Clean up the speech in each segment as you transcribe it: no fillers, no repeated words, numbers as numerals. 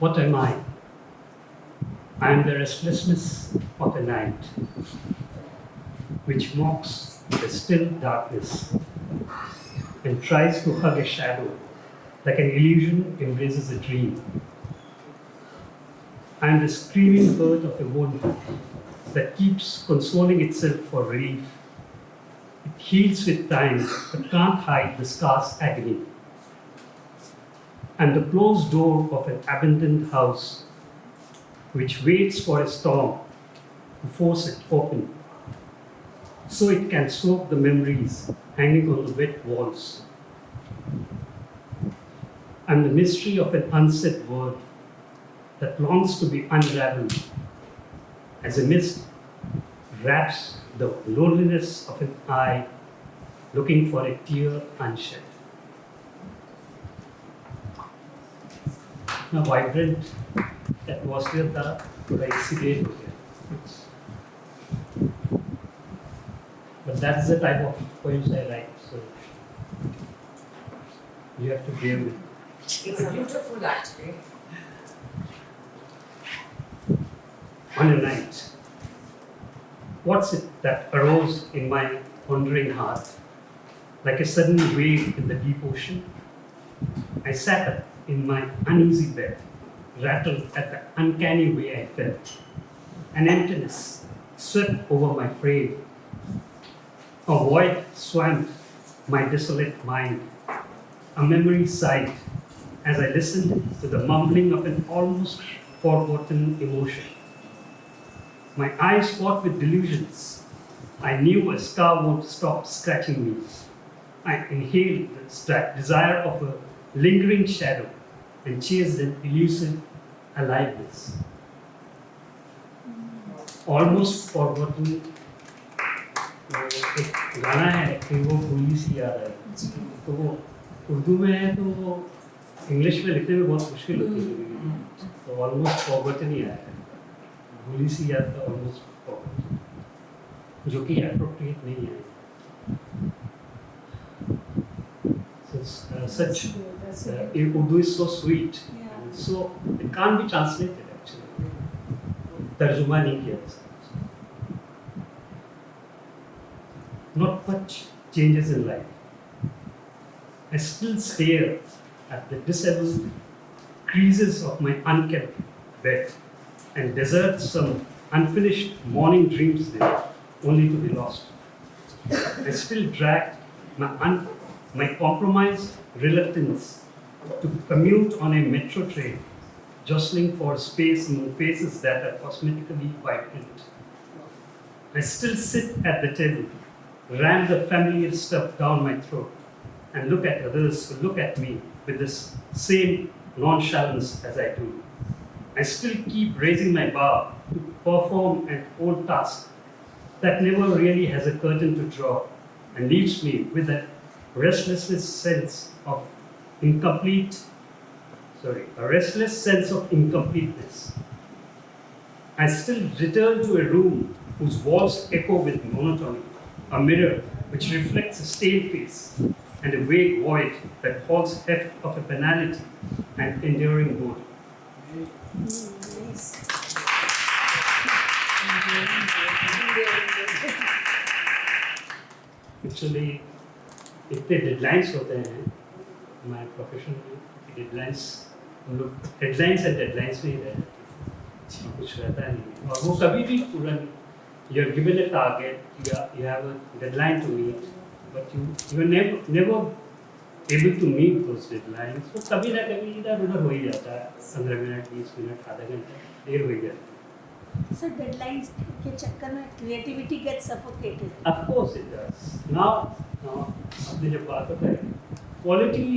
What am I? I am the restlessness of a night, which mocks the still darkness and tries to hug a shadow like an illusion embraces a dream. I am the screaming hurt of a wound that keeps consoling itself for relief. It heals with time, but can't hide the scar's agony. And the closed door of an abandoned house, which waits for a storm to force it open, so it can soak the memories hanging on the wet walls. And the mystery of an unsaid word that longs to be unraveled as a mist wraps the loneliness of an eye looking for a tear unshed. Now vibrant atmosphere था थोड़ा exudate हो गया. But that's the type of poems I write, so you have to bear with. It's beautiful actually. On a night, what's it that arose in my wandering heart, like a sudden wave in the deep ocean? I sat up in my uneasy bed, rattled at the uncanny way I felt. An emptiness swept over my frame. A void swamped my desolate mind. A memory sighed as I listened to the mumbling of an almost forgotten emotion. My eyes fought with delusions. I knew a star won't stop scratching me. I inhaled the desire of a lingering shadow and chased an elusive aliveness. Almost forgotten. एक गाना है कि वो भूली सी याद आई, तो वो उर्दू में है तो वो इंग्लिश में लिखने में बहुत मुश्किल होती है, तो ऑलमोस्ट फॉरगॉटन ही आया है, भूली सी याद का ऑलमोस्ट फॉरगॉटन, जो कि एप्रोप्रिएट नहीं है. Such Urdu is so sweet, and so it can't be translated actually. तर्जुमा नहीं किया जा सकता. Not much changes in life. I still stare at the disheveled creases of my unkempt bed and desert some unfinished morning dreams there, only to be lost. I still drag my compromised reluctance to commute on a metro train, jostling for space among faces that are cosmetically vibrant. I still sit at the table, ram the familiar stuff down my throat, and look at others who look at me with this same nonchalance as I do. I still keep raising my bar to perform an old task that never really has a curtain to draw and leaves me with a restless sense of incompleteness. I still return to a room whose walls echo with monotony, a mirror which reflects a stale face, and a vague void that holds heft of a banality and enduring good. Actually, इतने deadlines होते हैं हमारे profession में, deadlines हम लोग headlines and deadlines में ही रहते हैं, कुछ रहता नहीं, और वो कभी भी पूरा नहीं. You're given a target, you have a deadline to meet, but you're never able to meet those deadlines. So कभी ना कभी इधर उधर हो ही जाता है, 15 मिनट, 20 मिनट, आधा घंटा देर हो ही जाती है. So deadlines के चक्कर में creativity gets suffocated. Of course it does. Now अपने जब बात होता है, quality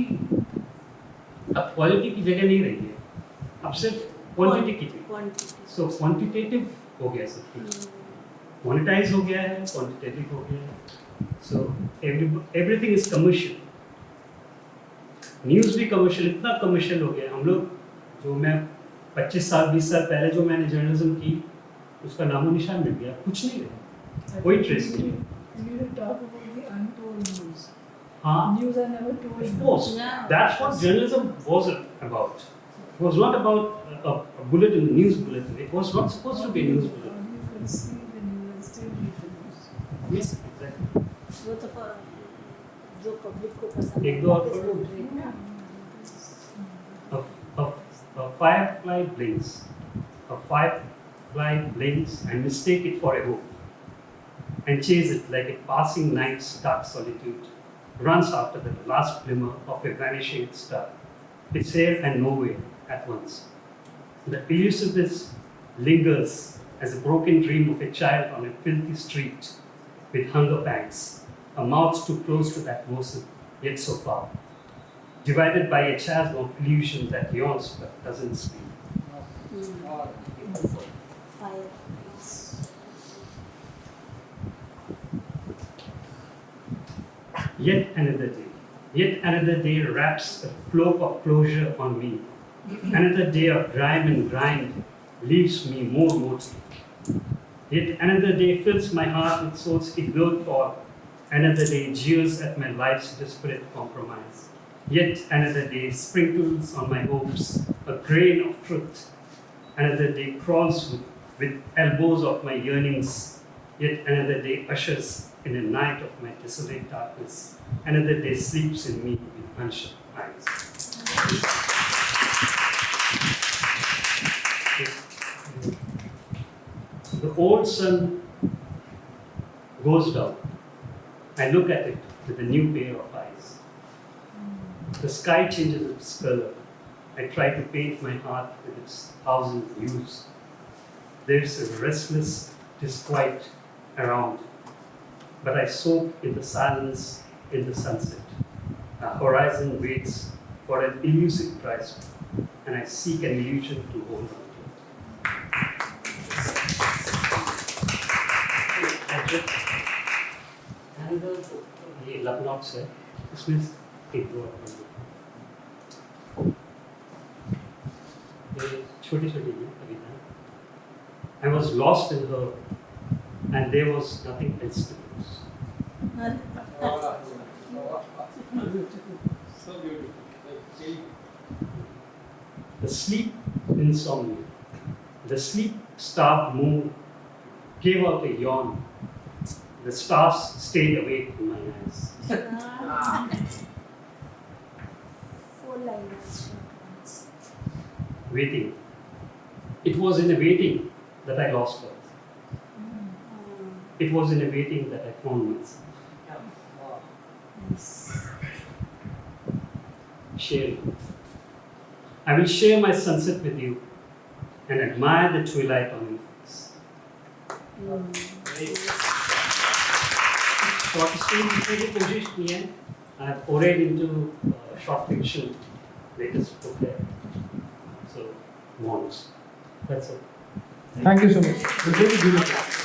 अब quality की जगह नहीं रही है, अब सिर्फ quantity की जगह. So quantitative हो गया सब कुछ. Monetize हो गया है, quantitative हो गया है. So everything is commercial. News भी commercial, इतना commercial हो गया. हम लोग जो मैं 25 साल 20 साल पहले जो मैंने जर्नलिज्म की, उसका नामो निशान मिल गया, कुछ नहीं रहा, कोई ट्रेस नहीं. You talk about the untold news. हाँ. News are never told. Of course, that's what journalism was about. It was not about a bulletin, a news bulletin. It was not supposed to be a news bulletin. You can see the news, still read the news. Yes, exactly. वो तो जो public को पसंद एक दो और है पढ़ो। Yeah. A firefly blinks. A firefly blinks and mistake it for a hope, and chase it like a passing night's dark solitude. Runs after the last glimmer of a vanishing star. It's here and nowhere at once. The elusiveness lingers as a broken dream of a child on a filthy street with hunger pangs, a mouth too close to that morsel, yet so far. Divided by a chasm of illusion that yawns but doesn't speak. Fire. Yet another day wraps a cloak of closure on me. Another day of grime and grind leaves me more motive. Yet another day fills my heart with soul's ignored thought. Another day jeers at my life's desperate compromise. Yet another day sprinkles on my hopes a grain of truth. Another day crawls with elbows of my yearnings. Yet another day ushers in a night of my desolate darkness. Another day sleeps in me with unshut eyes. The old sun goes down. I look at it with a new pair of eyes. The sky changes its color. I try to paint my heart with its thousand hues. There's a restless disquiet around, but I soak in the silence in the sunset. A horizon waits for an elusive grasp, and I seek an illusion to hold on to. ये लखनऊ है, इसमें एक दो छोटी छोटी कविता. I was lost in her, and there was nothing else to lose. So beautiful. The sleep insomnia, the sleep-starved moon gave out a yawn. The stars stayed awake in my eyes. 4 lines. Waiting. It was in a waiting that I lost her. It was in a waiting that I found myself. Nice. Sharing. I will share my sunset with you and admire the twilight on your face. Short story मैंने कोशिश की है. I have forayed into short fiction, latest book है. So, Mons. That's it. Thank you so much. It was really beautiful.